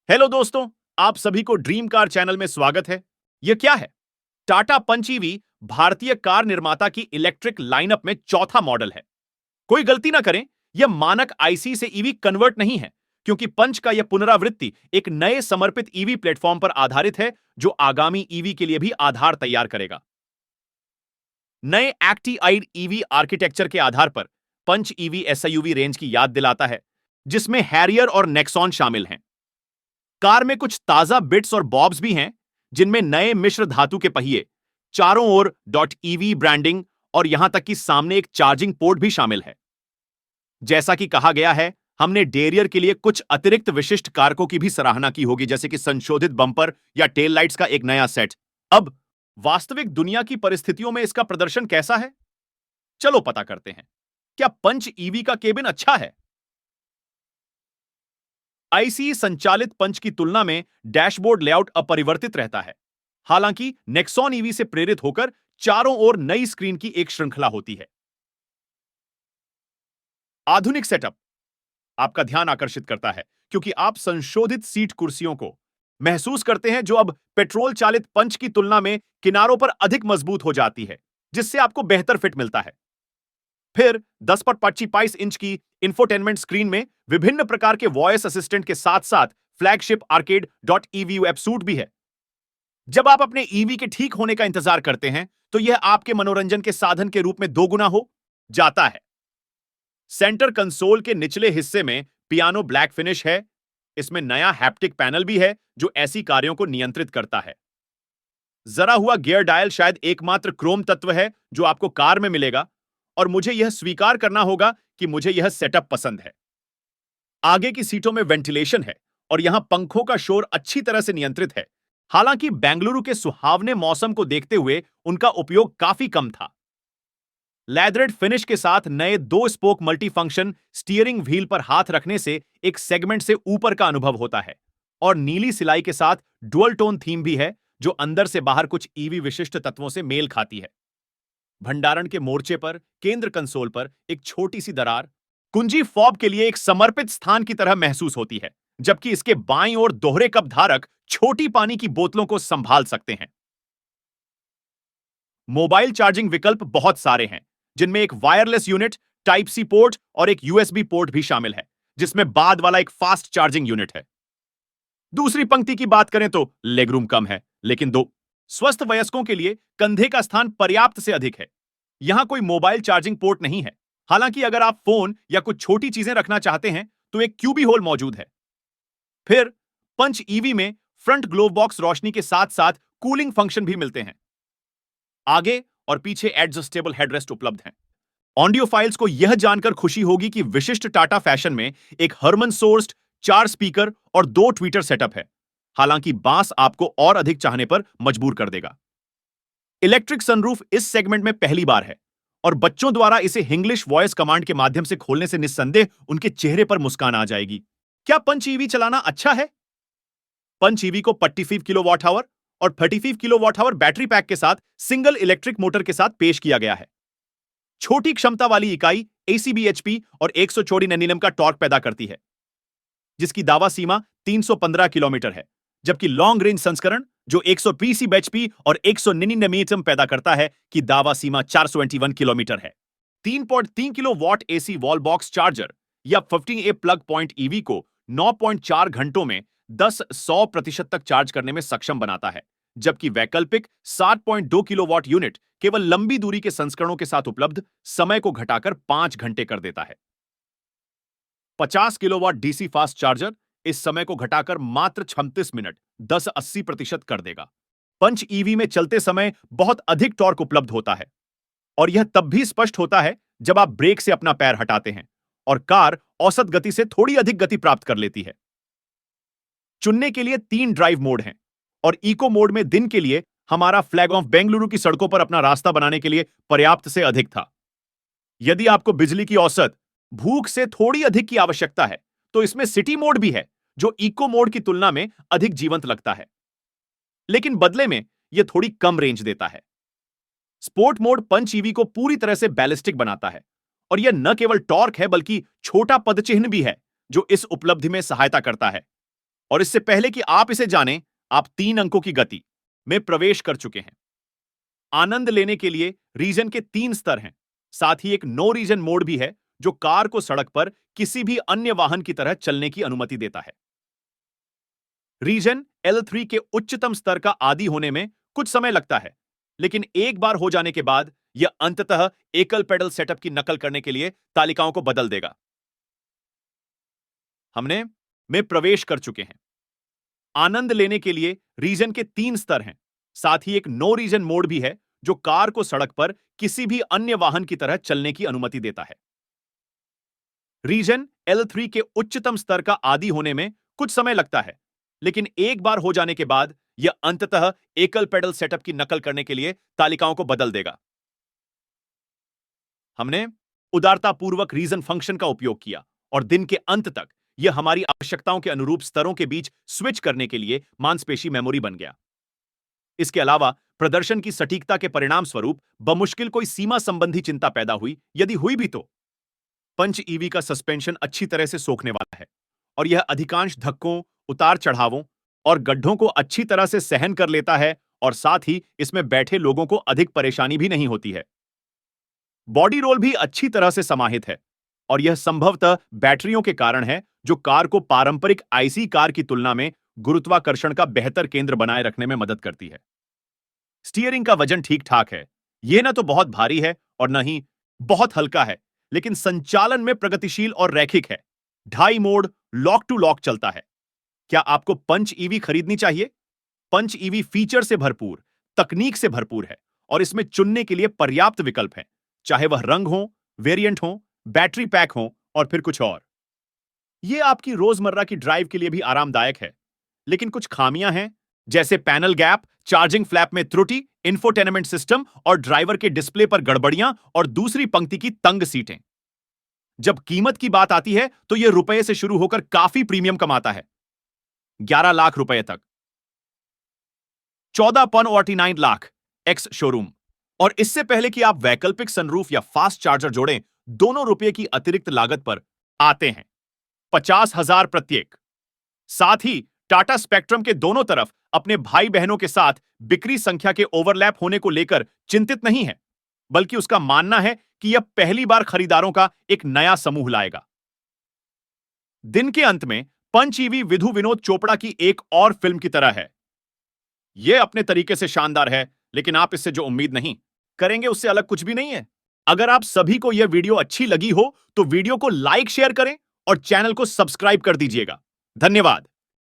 Hello दोस्तों, आप सभी को ड्रीम कार चैनल में स्वागत है। यह क्या है? टाटा पंच ईवी भारतीय कार निर्माता की इलेक्ट्रिक लाइनअप में चौथा मॉडल है। कोई गलती ना करें, यह मानक आईसी से ईवी कन्वर्ट नहीं है, क्योंकि पंच का यह पुनरावृत्ति एक नए समर्पित ईवी प्लेटफॉर्म पर आधारित है, जो आगामी ईवी के लिए भी आधार तैयार करेगा। नए एक्टी-आइड ईवी आर्किटेक्चर के आधार पर पंच ईवी एसयूवी रेंज की याद दिलाता है, जिसमें हैरियर और नेक्सॉन शामिल हैं। कार में कुछ ताजा बिट्स और बॉब्स भी हैं, जिनमें नए मिश्र धातु के पहिए, चारों ओर .ev ब्रांडिंग और यहां तक कि सामने एक चार्जिंग पोर्ट भी शामिल है। जैसा कि कहा गया है, हमने डेरियर के लिए कुछ अतिरिक्त विशिष्ट कारकों की भी सराहना की होगी, जैसे कि संशोधित बम्पर या टेल लाइट्स का एक नया सेट। अब वास्तविक दुनिया की परिस्थितियों में इसका प्रदर्शन कैसा है? चलो पता करते हैं। क्या पंच ईवी का केबिन अच्छा है? आईसी संचालित पंच की तुलना में डैशबोर्ड लेआउट अपरिवर्तित रहता है। हालांकि नेक्सॉन ईवी से प्रेरित होकर चारों ओर नई स्क्रीन की एक श्रृंखला होती है। आधुनिक सेटअप आपका ध्यान आकर्षित करता है, क्योंकि आप संशोधित सीट कुर्सियों को महसूस करते हैं, जो अब पेट्रोल चालित पंच की तुलना में किनारों पर अधिक मजबूत हो जाती है, जिससे आपको बेहतर फिट मिलता है। फिर 10.25 इंच की इंफोटेनमेंट स्क्रीन में विभिन्न प्रकार के वॉइस असिस्टेंट के साथ साथ flagship arcade .evu app suit भी है। जब आप अपने ईवी के ठीक होने का इंतजार करते हैं, तो यह आपके मनोरंजन के साधन के रूप में दोगुना हो जाता है। सेंटर कंसोल के निचले हिस्से में पियानो ब्लैक फिनिश है। इसमें नया हैप्टिक पैनल भी है, जो ऐसी कार्यों को नियंत्रित करता है। जरा हुआ गियर डायल शायद एकमात्र क्रोम तत्व है जो आपको कार में मिलेगा, और मुझे यह स्वीकार करना होगा कि मुझे यह सेटअप पसंद है। आगे की सीटों में वेंटिलेशन है और यहां पंखों का शोर अच्छी तरह से नियंत्रित है। हालांकि बेंगलुरु के सुहावने मौसम को देखते हुए उनका उपयोग काफी कम था। लैदरेड फिनिश के साथ नए 2 स्पोक मल्टीफंक्शन स्टीयरिंग व्हील पर हाथ रखने से एक सेगमेंट से ऊपर का अनुभव होता है, और नीली सिलाई के साथ डुअल टोन थीम भी है, जो अंदर से बाहर कुछ ईवी विशिष्ट तत्वों से मेल खाती है। भंडारण के मोर्चे पर केंद्र कंसोल पर एक छोटी सी दरार कुंजी फॉब के लिए एक समर्पित स्थान की तरह महसूस होती है, जबकि इसके बाईं ओर दोहरे कप धारक छोटी पानी की बोतलों को संभाल सकते हैं। मोबाइल चार्जिंग विकल्प बहुत सारे हैं, जिनमें एक wireless unit, type C port और एक यूएसबी पोर्ट भी शामिल है, जिसमें बाद वाला एक फास्ट चार्जिंग यूनिट है। दूसरी पंक्ति की बात करें तो लेगरूम कम है, लेकिन दो स्वस्थ वयस्कों के लिए कंधे का स्थान पर्याप्त से अधिक है। यहां कोई मोबाइल चार्जिंग पोर्ट नहीं है। हालांकि अगर आप फोन या कुछ छोटी चीजें रखना चाहते हैं, तो एक क्यूबी होल मौजूद है। फिर पंच ईवी में फ्रंट ग्लोव बॉक्स रोशनी के साथ साथ कूलिंग फंक्शन भी मिलते हैं। आगे और पीछे एडजस्टेबल हेडरेस्ट उपलब्ध हैं। ऑडियो फाइल्स को यह जानकर खुशी होगी कि विशिष्ट टाटा फैशन में एक हरमन सोर्स्ड 4 स्पीकर और 2 ट्वीटर सेटअप है। हालांकि बांस आपको और अधिक चाहने पर मजबूर कर देगा। इलेक्ट्रिक सनरूफ इस सेगमेंट में पहली बार है, और बच्चों द्वारा इसे हिंग्लिश वॉइस कमांड के माध्यम से खोलने से निस्संदेह उनके चेहरे पर मुस्कान आ जाएगी। क्या पंच ईवी चलाना अच्छा है? पंच ईवी को 45 किलोवाट आवर और 35 किलोवाट आवर बैटरी पैक के साथ सिंगल इलेक्ट्रिक मोटर के साथ पेश किया गया है। छोटी क्षमता वाली इकाई ACBHP और 104 एनएम का टॉर्क पैदा करती है, जिसकी दावा सीमा 315 किलोमीटर है, जबकि लॉन्ग रेंज संस्करण जो 120 bhp और 199 पैदा करता है, की दावा सीमा 421 किलोमीटर है। 3.3 kilo watt AC wall box charger या 15A प्लग पॉइंट ईवी को 9.4 घंटों में 10-100% तक चार्ज करने में सक्षम बनाता है, जबकि वैकल्पिक 7.2 किलोवाट यूनिट केवल लंबी दूरी के संस्करणों के साथ उपलब्ध समय को घटाकर 5 घंटे कर देता है। 50 किलोवाट डीसी फास्ट चार्जर इस समय को घटाकर मात्र 36 मिनट 10-80% कर देगा। पंच ईवी में चलते समय बहुत अधिक टॉर्क उपलब्ध होता है, और यह तब भी स्पष्ट होता है जब आप ब्रेक से अपना पैर हटाते हैं और कार औसत गति से थोड़ी अधिक गति प्राप्त कर लेती है। चुनने के लिए 3 ड्राइव मोड हैं, और इको मोड में दिन के लिए हमारा फ्लैग ऑफ बेंगलुरु की सड़कों पर अपना रास्ता बनाने के लिए पर्याप्त से अधिक था। यदि आपको बिजली की औसत भूख से थोड़ी अधिक की आवश्यकता है, तो इसमें सिटी मोड भी है, जो इको मोड की तुलना में अधिक जीवंत लगता है, लेकिन बदले में यह थोड़ी कम रेंज देता है। स्पोर्ट मोड पंच ईवी को पूरी तरह से बैलिस्टिक बनाता है, और यह न केवल टॉर्क है बल्कि छोटा पदचिह्न भी है, जो इस उपलब्धि में सहायता करता है। और इससे पहले कि आप इसे जानें, आप 3 अंकों की गति में प्रवेश कर चुके हैं। आनंद लेने के लिए रीजन के 3 स्तर हैं। साथ ही एक नो रीजन मोड भी है जो कार को सड़क पर किसी भी अन्य वाहन की तरह चलने की अनुमति देता है। रीजन L3 के उच्चतम स्तर का आदी होने में कुछ समय लगता है, लेकिन एक बार हो जाने के बाद यह अंततः एकल पेडल सेटअप की नकल करने के लिए तालिकाओं को बदल देगा। हमने में प्रवेश कर चुके हैं। आनंद लेने के लिए रीजन के 3 स्तर हैं। साथ ही एक नो रीजन मोड भी है जो कार को सड़क पर किसी भी अन्य वाहन की तरह चलने की अनुमति देता है। रीजन L3 के उच्चतम स्तर का आदी होने में कुछ समय लगता है, लेकिन एक बार हो जाने के बाद यह अंततः एकल पेडल सेटअप की नकल करने के लिए तालिकाओं को बदल देगा। हमने उदारतापूर्वक रीजन फंक्शन का उपयोग किया और दिन के अंत तक यह हमारी आवश्यकताओं के अनुरूप स्तरों के बीच स्विच करने के लिए मांसपेशी मेमोरी बन गया। इसके अलावा प्रदर्शन की सटीकता के परिणाम स्वरूप बमुश्किल कोई सीमा संबंधी चिंता पैदा हुई, यदि हुई भी तो पंच ईवी का सस्पेंशन अच्छी तरह से सोखने वाला है और यह अधिकांश धक्कों, उतार चढ़ावों और गड्ढों को अच्छी तरह से सहन कर लेता है और साथ ही इसमें बैठे लोगों को अधिक परेशानी भी नहीं होती है। बॉडी रोल भी अच्छी तरह से समाहित है और यह संभवतः बैटरियों के कारण है जो कार को पारंपरिक आईसी कार की तुलना में गुरुत्वाकर्षण का बेहतर केंद्र बनाए रखने में मदद करती है। स्टीयरिंग का वजन ठीक ठाक है। यह ना तो बहुत भारी है और न ही बहुत हल्का है, लेकिन संचालन में प्रगतिशील और रैखिक है। ढाई मोड लॉक टू लॉक चलता है। क्या आपको पंच ईवी खरीदनी चाहिए? पंच ईवी फीचर से भरपूर, तकनीक से भरपूर है और इसमें चुनने के लिए पर्याप्त विकल्प हैं, चाहे वह रंग हो, वेरिएंट हो, बैटरी पैक हो और फिर कुछ और। यह आपकी रोजमर्रा की ड्राइव के लिए भी आरामदायक है, लेकिन कुछ खामियां हैं, जैसे पैनल गैप, चार्जिंग फ्लैप में त्रुटि, इंफोटेनमेंट सिस्टम और ड्राइवर के डिस्प्ले पर गड़बड़ियां और दूसरी पंक्ति की तंग सीटें। जब कीमत की बात आती है तो यह रुपए से शुरू होकर काफी प्रीमियम कमाता है, 11 लाख रुपए तक, 14.49 लाख एक्स शोरूम। और इससे पहले कि आप वैकल्पिक सनरूफ या फास्ट चार्जर जोड़ें, दोनों रुपए की अतिरिक्त लागत पर आते हैं 50,000 प्रत्येक। साथ ही टाटा स्पेक्ट्रम के दोनों तरफ अपने भाई बहनों के साथ बिक्री संख्या के ओवरलैप होने को लेकर चिंतित नहीं है, बल्कि उसका मानना है कि यह पहली बार खरीदारों का एक नया समूह लाएगा। दिन के अंत में पंच ईवी विधु विनोद चोपड़ा की एक और फिल्म की तरह है। यह अपने तरीके से शानदार है, लेकिन आप इससे जो उम्मीद नहीं करेंगे उससे अलग कुछ भी नहीं है। अगर आप सभी को यह वीडियो अच्छी लगी हो तो वीडियो को लाइक शेयर करें और चैनल को सब्सक्राइब कर दीजिएगा। धन्यवाद।